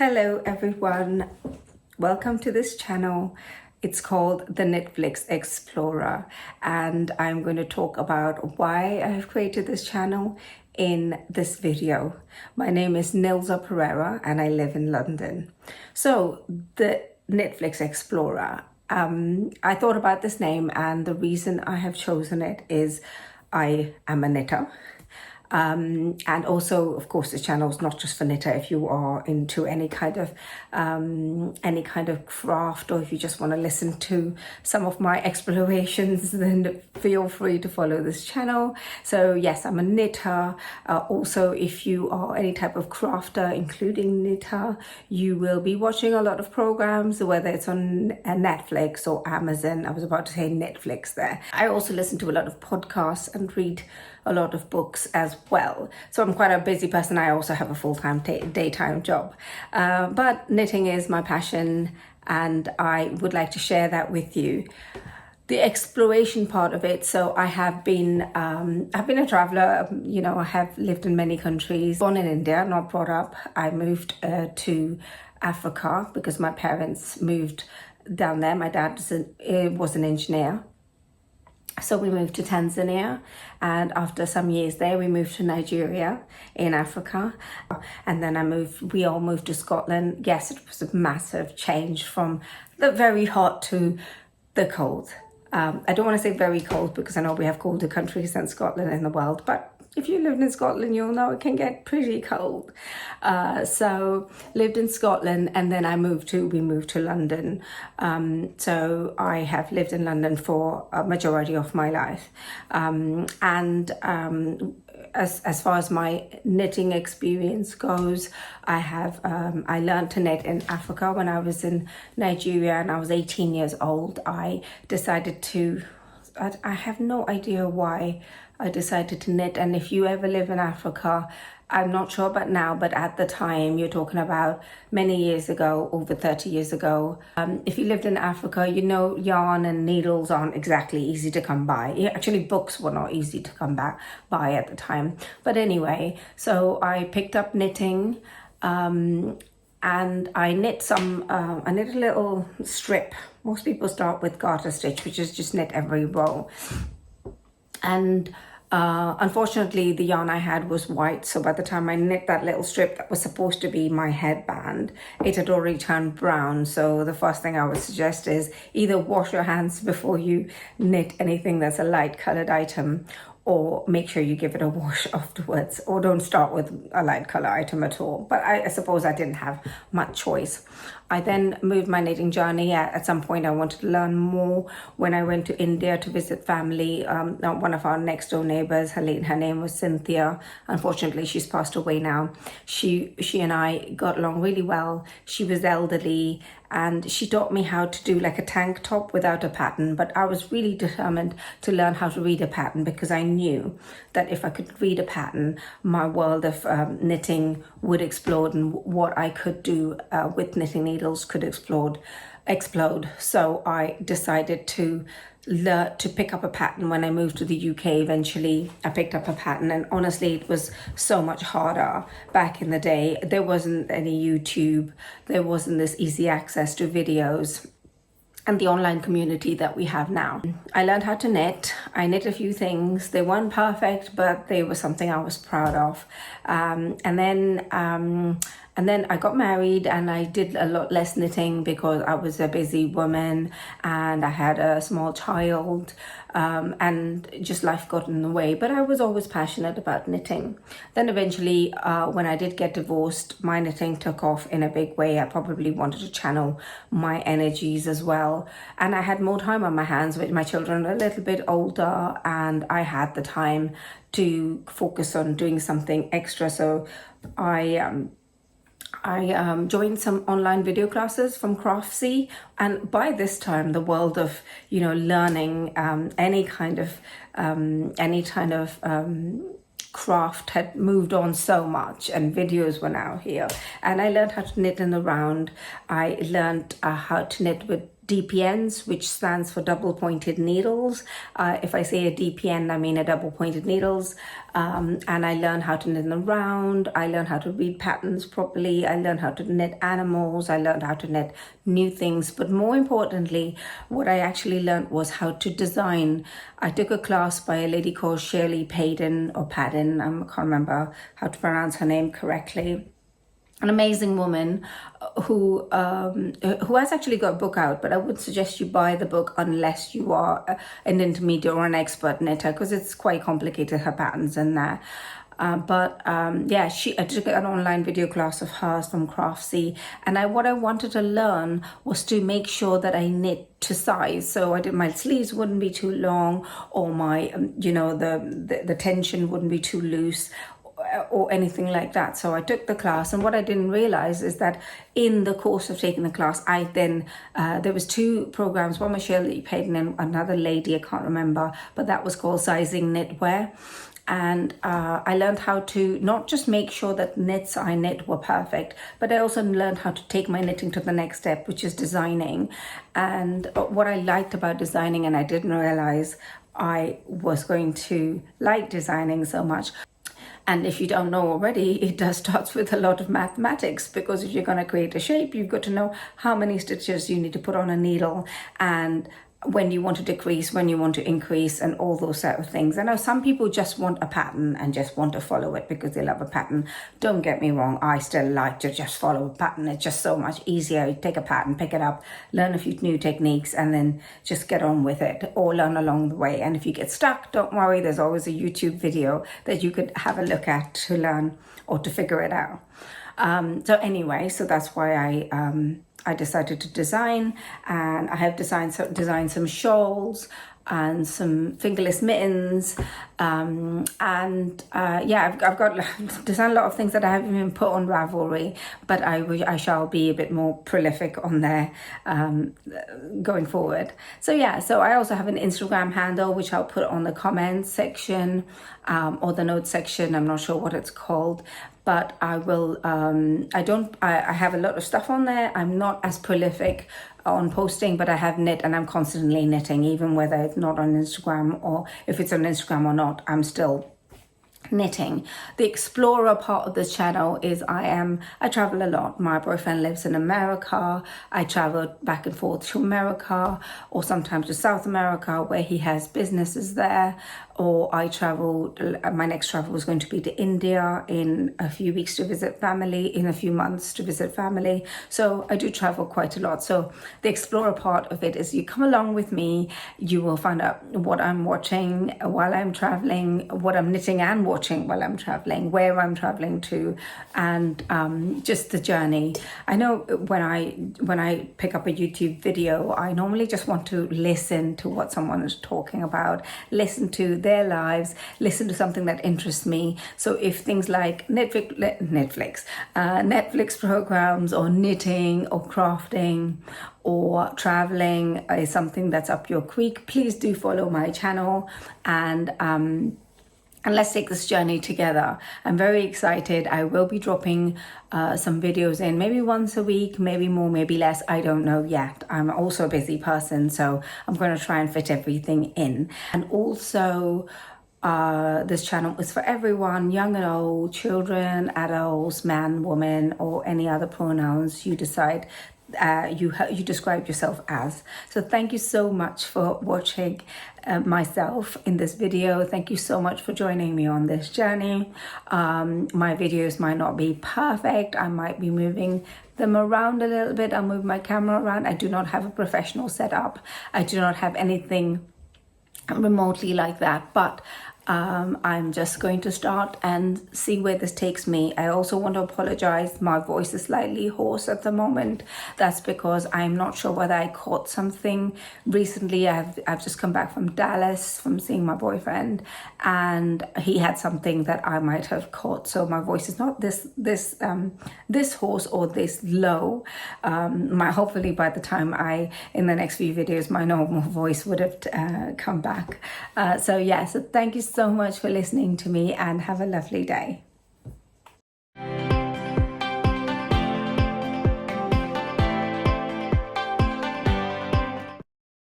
Hello everyone, welcome to this channel. It's called the Knitflix Explorer, and I'm going to talk about why I've created this channel in this video. My name is Nilza Pereira and I live in London. So the Knitflix Explorer, I thought about this name, and the reason I have chosen it is I am a knitter. And also, of course, this channel is not just for knitter. If you are into any kind of craft, or if you just want to listen to some of my explorations, then feel free to follow this channel. So yes, I'm a knitter. Also, if you are any type of crafter, including knitter, you will be watching a lot of programs, whether it's on Netflix or Amazon. I was about to say Netflix there. I also listen to a lot of podcasts and read a lot of books as well. So I'm quite a busy person. I also have a full-time daytime job. But knitting is my passion, and I would like to share that with you. The exploration part of it. So I've been a traveler. I have lived in many countries. Born in India, not brought up. I moved to Africa because my parents moved down there. My dad was an engineer. So we moved to Tanzania, and after some years there, we moved to Nigeria in Africa. And then we all moved to Scotland. Yes, it was a massive change from the very hot to the cold. I don't want to say very cold because I know we have colder countries than Scotland in the world, but if you lived in Scotland, you'll know it can get pretty cold. So lived in Scotland, and then we moved to London. So I have lived in London for a majority of my life. As far as my knitting experience goes, I learned to knit in Africa when I was in Nigeria, and I was 18 years old. I have no idea why I decided to knit. And if you ever live in Africa, I'm not sure about now, but at the time, you're talking about many years ago, over 30 years ago. If you lived in Africa, yarn and needles aren't exactly easy to come by. Actually, books were not easy to come by at the time. But anyway, so I picked up knitting, and I knit I knit a little strip. Most people start with garter stitch, which is just knit every row. And unfortunately, the yarn I had was white, so by the time I knit that little strip that was supposed to be my headband, it had already turned brown. So the first thing I would suggest is either wash your hands before you knit anything that's a light colored item, or make sure you give it a wash afterwards, or don't start with a light color item at all. But I suppose I didn't have much choice. I then moved my knitting journey. At some point, I wanted to learn more. When I went to India to visit family, one of our next door neighbors, her name was Cynthia. Unfortunately, she's passed away now. She and I got along really well. She was elderly, and she taught me how to do like a tank top without a pattern. But I was really determined to learn how to read a pattern, because I knew that if I could read a pattern, my world of knitting would explode, and what I could do with knitting needles could explode. So I decided to pick up a pattern. When I moved to the UK, eventually I picked up a pattern, and honestly, it was so much harder back in the day. There wasn't any YouTube, there wasn't this easy access to videos and the online community that we have now. I learned how to knit. I knit a few things. They weren't perfect, but they were something I was proud of. And then I got married, and I did a lot less knitting because I was a busy woman and I had a small child, and just life got in the way. But I was always passionate about knitting. Then eventually, when I did get divorced, my knitting took off in a big way. I probably wanted to channel my energies as well. And I had more time on my hands with my children a little bit older, and I had the time to focus on doing something extra. So I joined some online video classes from Craftsy, and by this time the world of learning any kind of craft had moved on so much, and videos were now here, and I learned how to knit in the round. I learned how to knit with DPNs, which stands for double pointed needles. If I say a DPN, I mean a double pointed needles. And I learned how to knit them round. I learned how to read patterns properly. I learned how to knit animals. I learned how to knit new things. But more importantly, what I actually learned was how to design. I took a class by a lady called Shirley Padden or Padden. I can't remember how to pronounce her name correctly. An amazing woman who has actually got a book out, but I would suggest you buy the book unless you are an intermediate or an expert knitter, because it's quite complicated, her patterns in there. I took an online video class of hers from Craftsy, and what I wanted to learn was to make sure that I knit to size. So my sleeves wouldn't be too long, or my the tension wouldn't be too loose, or anything like that. So I took the class, and what I didn't realize is that in the course of taking the class, I then there was 2 programs, one was Shirley Payton and another lady, I can't remember, but that was called Sizing Knitwear. And I learned how to not just make sure that knits I knit were perfect, but I also learned how to take my knitting to the next step, which is designing. And what I liked about designing, and I didn't realize I was going to like designing so much. And if you don't know already, it does start with a lot of mathematics, because if you're going to create a shape, you've got to know how many stitches you need to put on a needle, and when you want to decrease, when you want to increase, and all those sort of things. I know some people just want a pattern and just want to follow it because they love a pattern. Don't get me wrong, I still like to just follow a pattern. It's just so much easier. You take a pattern, pick it up, learn a few new techniques, and then just get on with it, or learn along the way. And if you get stuck, don't worry, there's always a YouTube video that you could have a look at to learn or to figure it out. So that's why I decided to design, and I have designed some shawls and some fingerless mittens, I've got designed a lot of things that I haven't even put on Ravelry, but I shall be a bit more prolific on there going forward. So I also have an Instagram handle, which I'll put on the comments section or the notes section. I'm not sure what it's called, but I will. I have a lot of stuff on there. I'm not as prolific on posting, but I have knit, and I'm constantly knitting, even whether it's not on Instagram, or if it's on Instagram or not, I'm still knitting. The Explorer part of this channel is I travel a lot. My boyfriend lives in America. I travel back and forth to America, or sometimes to South America, where he has businesses there. Or my next travel was going to be to India in a few weeks to visit family, in a few months to visit family. So I do travel quite a lot. So the Explorer part of it is you come along with me, you will find out what I'm watching while I'm traveling, what I'm knitting and watching while I'm traveling, where I'm traveling to, and just the journey. I know when I pick up a YouTube video, I normally just want to listen to what someone is talking about, listen to their lives, listen to something that interests me. So if things like Netflix programs, or knitting, or crafting, or traveling is something that's up your creek, please do follow my channel, and let's take this journey together. I'm very excited. I will be dropping some videos in, maybe once a week, maybe more, maybe less. I don't know yet. I'm also a busy person, so I'm going to try and fit everything in. And also, this channel is for everyone, young and old, children, adults, man, woman, or any other pronouns you decide you describe yourself as. So thank you so much for watching myself in this video. Thank you so much for joining me on this journey. My videos might not be perfect. I might be moving them around a little bit. I'll move my camera around. I do not have a professional setup. I do not have anything remotely like that, but I'm just going to start and see where this takes me. I also want to apologize. My voice is slightly hoarse at the moment. That's because I'm not sure whether I caught something recently. I've just come back from Dallas from seeing my boyfriend, and he had something that I might have caught. So my voice is not this hoarse or this low. Hopefully by the time in the next few videos, my normal voice would have come back. So thank you so much for listening to me, and have a lovely day.